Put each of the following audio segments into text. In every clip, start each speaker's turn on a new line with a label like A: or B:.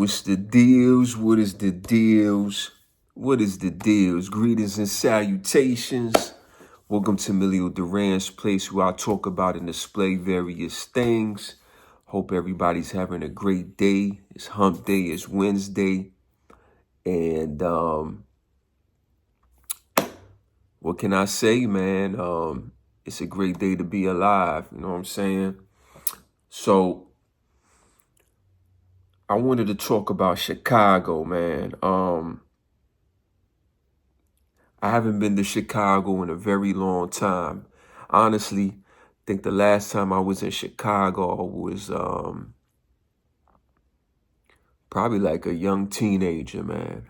A: What's the deals? What is the deals? What is the deals? Greetings and salutations. Welcome to Emilio Duran's place, where I talk about and display various things. Hope everybody's having a great day. It's hump day. It's Wednesday. And what can I say, man? It's a great day to be alive. You know what I'm saying? So I wanted to talk about Chicago, man. I haven't been to Chicago in a very long time. Honestly, I think the last time I was in Chicago was probably like a young teenager, man.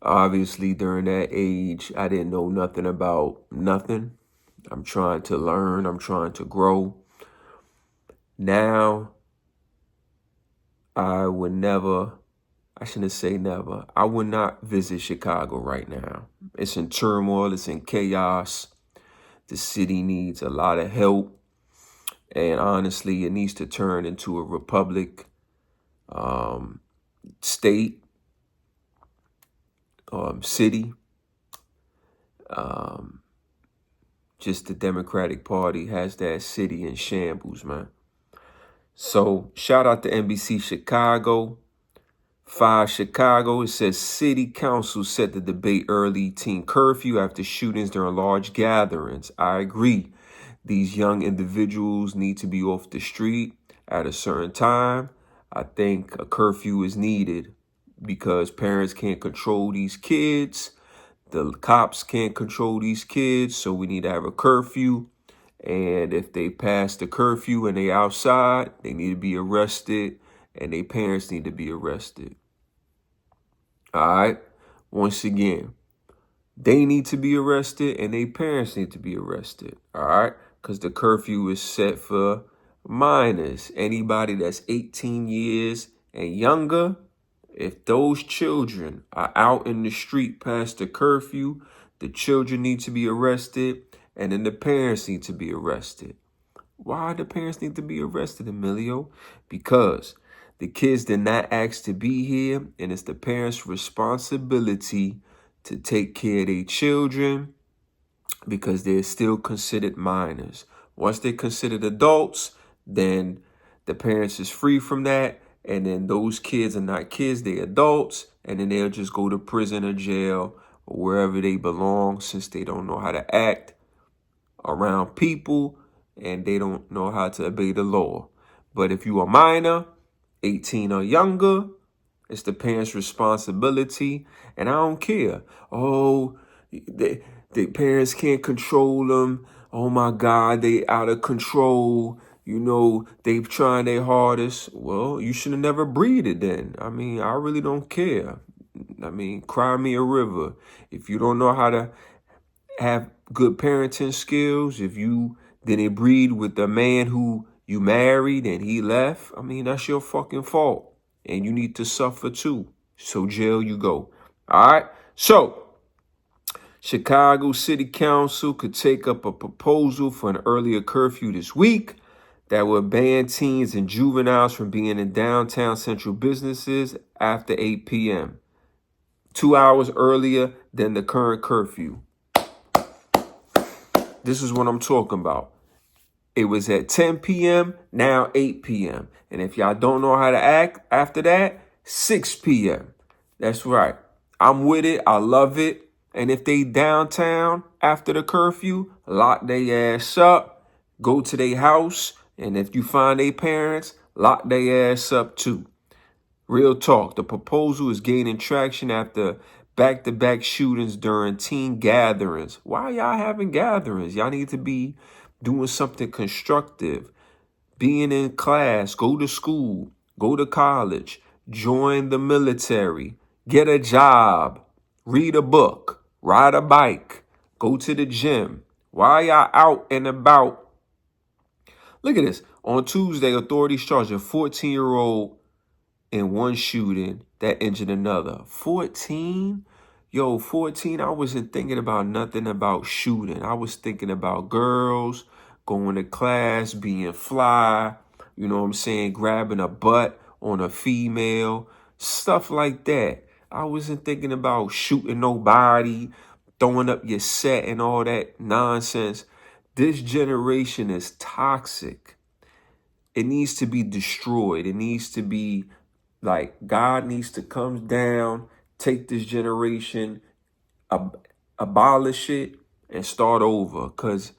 A: Obviously, during that age, I didn't know nothing about nothing. I'm trying to learn. I'm trying to grow. Now, I shouldn't say never. I would not visit Chicago right now. It's in turmoil. It's in chaos. The city needs a lot of help. And honestly, it needs to turn into a republic, state, city. Just the Democratic Party has that city in shambles, man. So shout out to NBC Chicago. 5 Chicago, it says city council set to debate early teen curfew after shootings during large gatherings. I agree. These young individuals need to be off the street at a certain time. I think a curfew is needed because parents can't control these kids. The cops can't control these kids, so we need to have a curfew. And if they pass the curfew and they outside, they need to be arrested, and their parents need to be arrested. All right. Once again, they need to be arrested and their parents need to be arrested. All right. Because the curfew is set for minors. Anybody that's 18 years and younger, if those children are out in the street past the curfew, the children need to be arrested and then the parents need to be arrested. Why the parents need to be arrested, Emilio? Because the kids did not ask to be here, and it's the parents' responsibility to take care of their children because they're still considered minors. Once they're considered adults, then the parents is free from that, and then those kids are not kids, they're adults, and then they'll just go to prison or jail or wherever they belong since they don't know how to act around people and they don't know how to obey the law. But if you are minor, 18 or younger, it's the parents' responsibility. And I don't care. Oh, the parents can't control them. Oh my God, they out of control. You know, they've trying their hardest. Well, you should have never breeded then. I mean, I really don't care. I mean, cry me a river. If you don't know how to have good parenting skills, if you didn't breed with the man who you married and he left, I mean, that's your fucking fault. And you need to suffer too. So jail you go. All right. So Chicago City Council could take up a proposal for an earlier curfew this week that would ban teens and juveniles from being in downtown central businesses after 8 p.m. 2 hours earlier than the current curfew. This is what I'm talking about. It was at 10 p.m., now 8 p.m. And if y'all don't know how to act after that, 6 p.m. That's right. I'm with it. I love it. And if they downtown after the curfew, lock their ass up, go to their house. And if you find their parents, lock their ass up too. Real talk. The proposal is gaining traction after back-to-back shootings during teen gatherings. Why y'all having gatherings? Y'all need to be doing something constructive. Being in class, go to school, go to college, join the military, get a job, read a book, ride a bike, go to the gym. Why y'all out and about? Look at this. On Tuesday, authorities charged a 14-year-old in one shooting that injured another. 14? Yo, 14, I wasn't thinking about nothing about shooting. I was thinking about girls, going to class, being fly, you know what I'm saying, grabbing a butt on a female, stuff like that. I wasn't thinking about shooting nobody, throwing up your set and all that nonsense. This generation is toxic. It needs to be destroyed. It needs to be like God needs to come down, take this generation, abolish it, and start over. Cause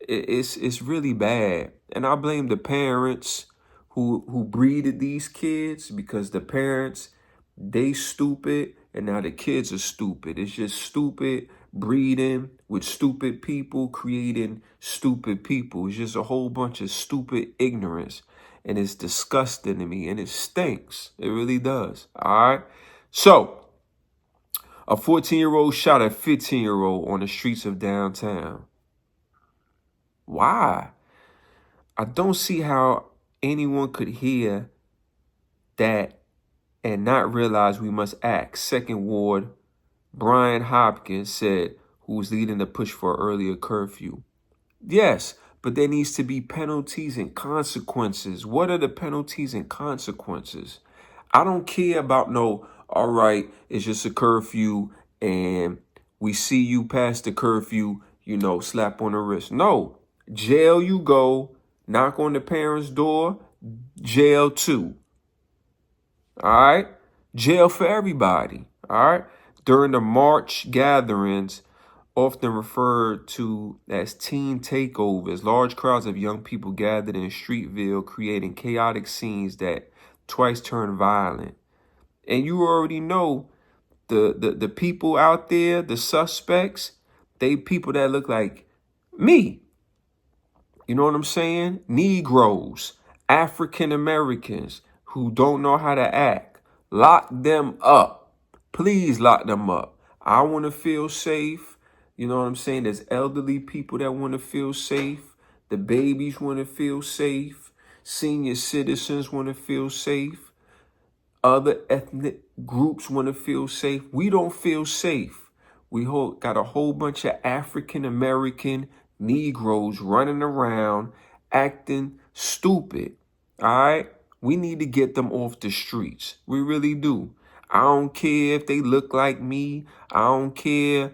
A: it's really bad. And I blame the parents who breeded these kids, because the parents, they stupid, and now the kids are stupid. It's just stupid breeding with stupid people, creating stupid people. It's just a whole bunch of stupid ignorance. And it's disgusting to me, and it stinks. It really does. All right. So a 14-year-old shot a 15-year-old on the streets of downtown. Why? I don't see how anyone could hear that and not realize we must act. Second Ward, Brian Hopkins said, who was leading the push for an earlier curfew. Yes, but there needs to be penalties and consequences. What are the penalties and consequences? I don't care about all right, it's just a curfew and we see you past the curfew, slap on the wrist. No, jail you go, knock on the parents' door, jail too. All right? Jail for everybody. All right? During the March gatherings, often referred to as teen takeovers, large crowds of young people gathered in Streeterville, creating chaotic scenes that twice turned violent. And you already know the people out there, the suspects, they people that look like me. You know what I'm saying? Negroes, African Americans who don't know how to act. Lock them up. Please lock them up. I want to feel safe. You know what I'm saying? There's elderly people that want to feel safe. The babies want to feel safe. Senior citizens want to feel safe. Other ethnic groups want to feel safe. We don't feel safe. We got a whole bunch of African American Negroes running around acting stupid. All right? We need to get them off the streets. We really do. I don't care if they look like me. I don't care,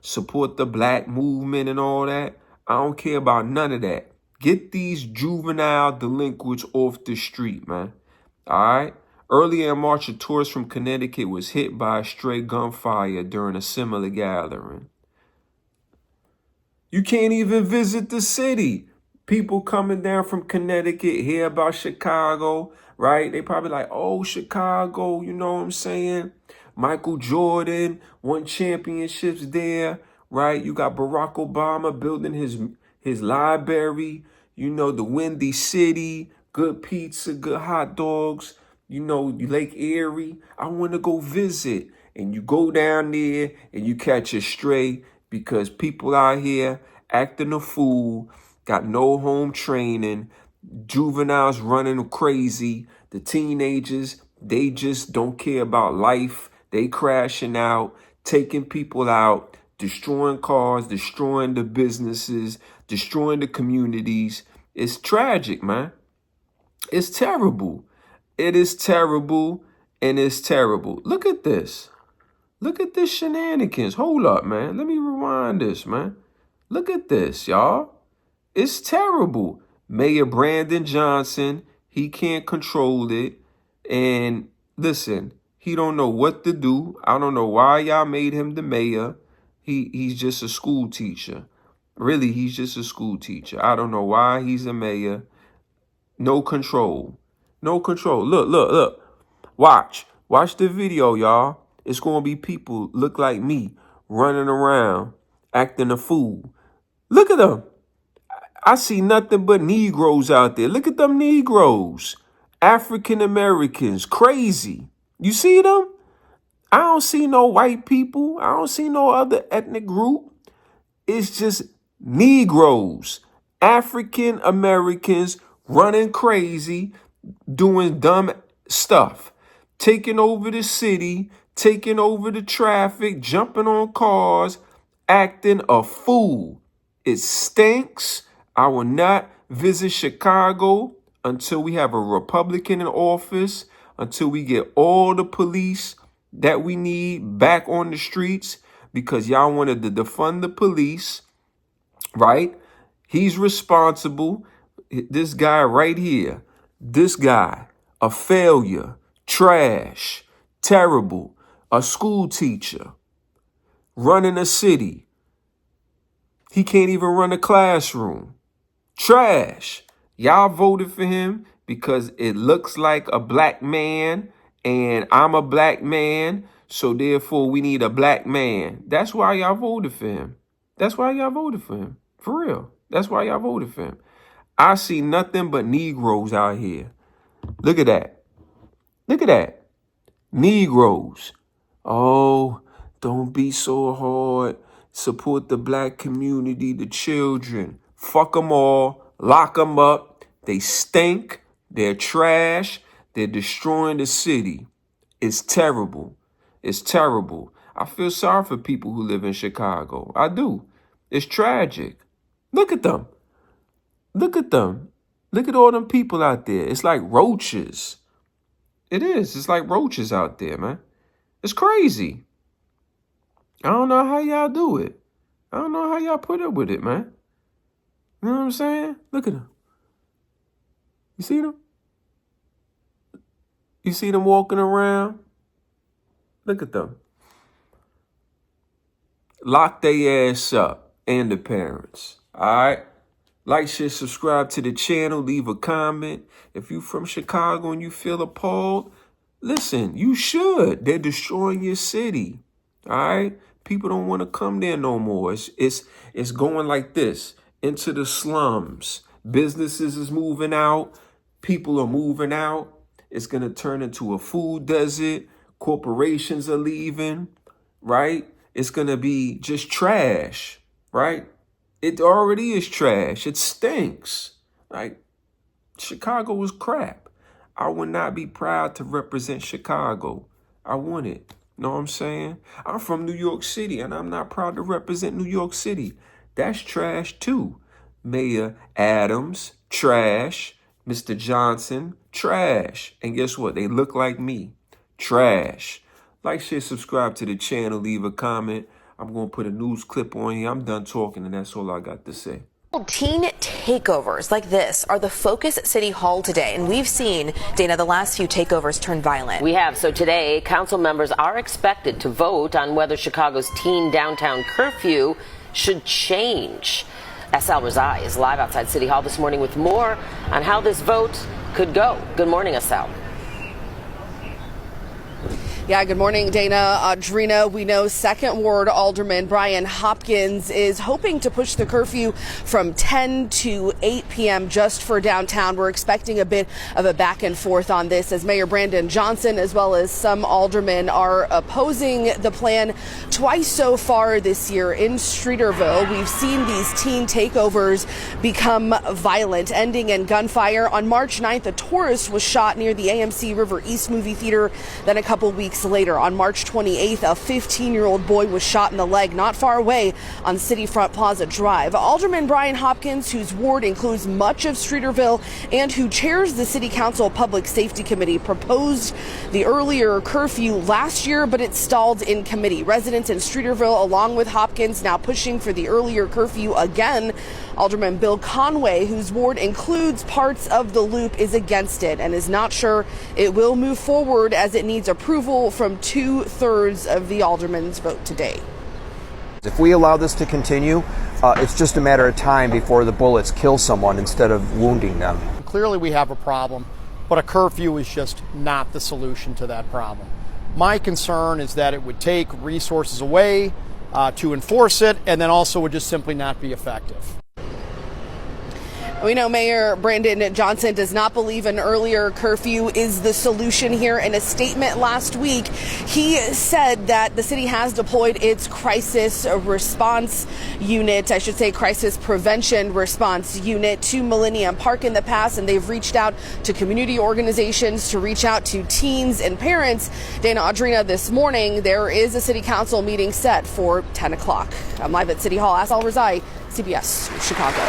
A: support the black movement and all that. I don't care about none of that. Get these juvenile delinquents off the street, man. All right? Earlier in March, a tourist from Connecticut was hit by a stray gunfire during a similar gathering. You can't even visit the city. People coming down from Connecticut hear about Chicago, right? They probably like, oh, Chicago, you know what I'm saying? Michael Jordan won championships there, right? You got Barack Obama building his library, the Windy City, good pizza, good hot dogs, Lake Erie. I want to go visit. And you go down there and you catch a stray because people out here acting a fool, got no home training, juveniles running crazy, the teenagers, they just don't care about life. They crashing out, taking people out, destroying cars, destroying the businesses, destroying the communities. It's tragic, man. It's terrible. It is terrible, and it's terrible. Look at this. Look at this shenanigans. Hold up, man. Let me rewind this, man. Look at this, y'all. It's terrible. Mayor Brandon Johnson, he can't control it. And listen, he don't know what to do. I don't know why y'all made him the mayor. He's just a school teacher. Really, he's just a school teacher. I don't know why he's a mayor. No control. No control. Look. Watch the video, y'all. It's going to be people look like me running around acting a fool. Look at them. I see nothing but Negroes out there. Look at them Negroes. African Americans. Crazy. You see them? I don't see no white people. I don't see no other ethnic group. It's just Negroes. African Americans running crazy, doing dumb stuff. Taking over the city, taking over the traffic, jumping on cars, acting a fool. It stinks. I will not visit Chicago until we have a Republican in office, until we get all the police that we need back on the streets, because y'all wanted to defund the police, right? He's responsible. This guy right here, this guy, a failure, trash, terrible, a school teacher, running a city. He can't even run a classroom. Trash. Y'all voted for him because it looks like a black man and I'm a black man, so therefore we need a black man. That's why y'all voted for him. That's why y'all voted for him. For real. That's why y'all voted for him. I see nothing but Negroes out here. Look at that. Look at that. Negroes. Oh, don't be so hard. Support the black community, the children. Fuck them all. Lock them up. They stink. They're trash. They're destroying the city. It's terrible. It's terrible. I feel sorry for people who live in Chicago. I do. It's tragic. Look at them. Look at them. Look at all them people out there. It's like roaches. It is. It's like roaches out there, man. It's crazy. I don't know how y'all do it. I don't know how y'all put up with it, man. You know what I'm saying? Look at them. You see them? You see them walking around? Look at them. Lock their ass up and the parents. All right? Like, share, subscribe to the channel. Leave a comment. If you from Chicago and you feel appalled, listen, you should. They're destroying your city. All right? People don't want to come there no more. It's going like this. Into the slums. Businesses is moving out. People are moving out. It's going to turn into a food desert. Corporations are leaving. Right? It's going to be just trash. Right? It already is trash. It stinks. Like, Chicago is crap. I would not be proud to represent Chicago. I wouldn't. Know what I'm saying? I'm from New York City, and I'm not proud to represent New York City. That's trash, too. Mayor Adams, trash. Mr. Johnson, trash. And guess what? They look like me. Trash. Like, share, subscribe to the channel. Leave a comment. I'm going to put a news clip on here. I'm done talking, and that's all I got to say.
B: Teen takeovers like this are the focus at City Hall today, and we've seen, Dana, the last few takeovers turn violent.
C: We have. So today, council members are expected to vote on whether Chicago's teen downtown curfew should change. Asal Razai is live outside City Hall this morning with more on how this vote could go. Good morning, Asal.
D: Yeah, good morning, Dana. Audrina, we know 2nd Ward Alderman Brian Hopkins is hoping to push the curfew from 10 to 8 p.m. just for downtown. We're expecting a bit of a back and forth on this as Mayor Brandon Johnson, as well as some aldermen, are opposing the plan. Twice so far this year in Streeterville, we've seen these teen takeovers become violent, ending in gunfire. On March 9th, a tourist was shot near the AMC River East movie theater. Then a couple weeks later, on March 28th, a 15-year-old boy was shot in the leg not far away on Cityfront Plaza Drive. Alderman Brian Hopkins, whose ward includes much of Streeterville and who chairs the City Council Public Safety Committee, proposed the earlier curfew last year, but it stalled in committee. Residents in Streeterville, along with Hopkins, now pushing for the earlier curfew again. Alderman Bill Conway, whose ward includes parts of the Loop, is against it and is not sure it will move forward as it needs approval from 2/3 of the aldermen's vote today.
E: If we allow this to continue, it's just a matter of time before the bullets kill someone instead of wounding them.
F: Clearly we have a problem, but a curfew is just not the solution to that problem. My concern is that it would take resources away to enforce it, and then also would just simply not be effective.
D: We know Mayor Brandon Johnson does not believe an earlier curfew is the solution here. In a statement last week, he said that the city has deployed its crisis response unit, I should say crisis prevention response unit, to Millennium Park in the past, and they've reached out to community organizations to reach out to teens and parents. Dana, Audrina, this morning there is a city council meeting set for 10 o'clock. I'm live at City Hall. Asal Razai, CBS Chicago.